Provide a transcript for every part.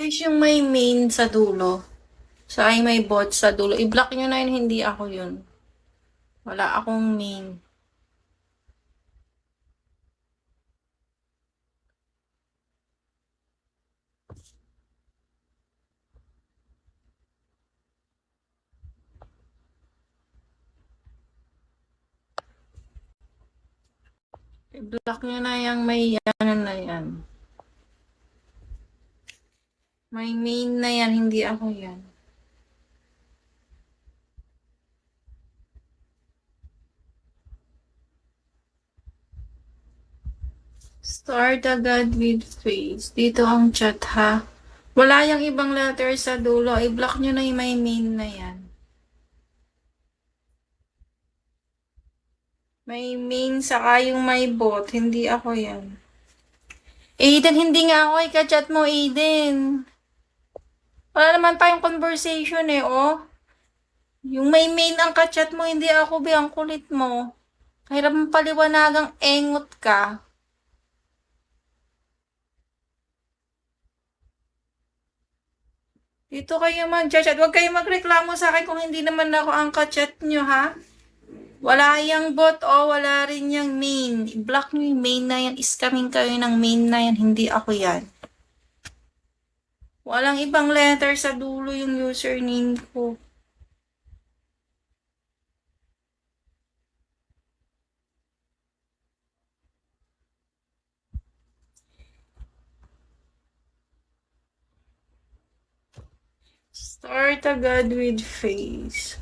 Guys, yung may main sa dulo, sa ay may bot sa dulo, i-block nyo na yun, hindi ako yun. Wala akong main. I-block nyo na yung may yan na yan. May main na yan, hindi ako yan. Start agad with face. Dito ang chat ha. Wala yung ibang letter sa dulo. I-block nyo na yung may main na yan. May main saka yung may bot. Hindi ako yan. Aiden, hindi nga ako i-chat mo, Aiden. Wala naman tayong conversation eh, oh. Yung may main ang kachat mo, hindi ako, be, ang kulit mo. Kahirap mong paliwanagang engot ka. Dito kayo mag-chat. Huwag kayo magreklamo sa akin kung hindi naman ako ang kachat nyo, ha? Wala yang bot o wala rin yung main. I-block nyo yung main na yan. Iskamin kayo ng main na yan. Hindi ako yan. Walang ibang letter sa dulo yung username ko. Start agad with face.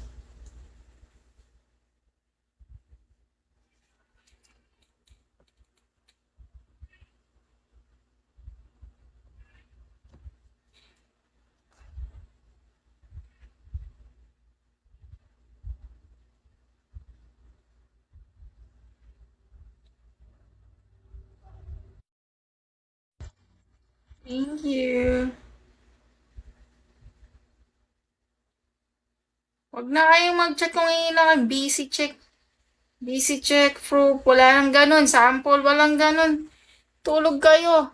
Thank you. Huwag na kayong mag-chat kung ilang busy check. Busy check, proof, wala nang ganun. Sample, walang ganun. Tulog kayo.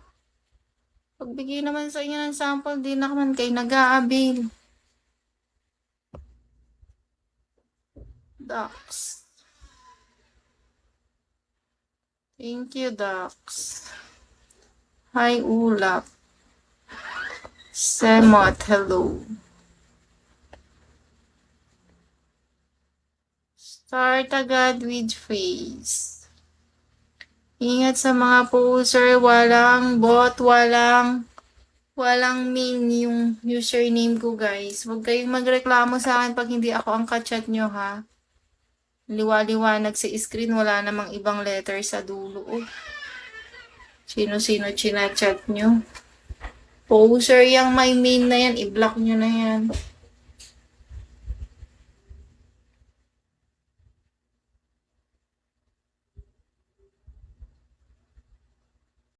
Pagbigay naman sa inyo ng sample, di naman kayo nag-aabil. Ducks. Thank you, Ducks. Hi, Ulap. Semot, hello. Start agad with face. Ingat sa mga poser, walang bot, walang main yung username ko, guys. Huwag kayong magreklamo sa akin pag hindi ako ang kachat nyo, ha? Liwa-liwanag sa screen, wala namang ibang letter sa dulo. Oh. Sino-sino chinachat nyo? Poser yung may main na yan, i-block nyo na yan.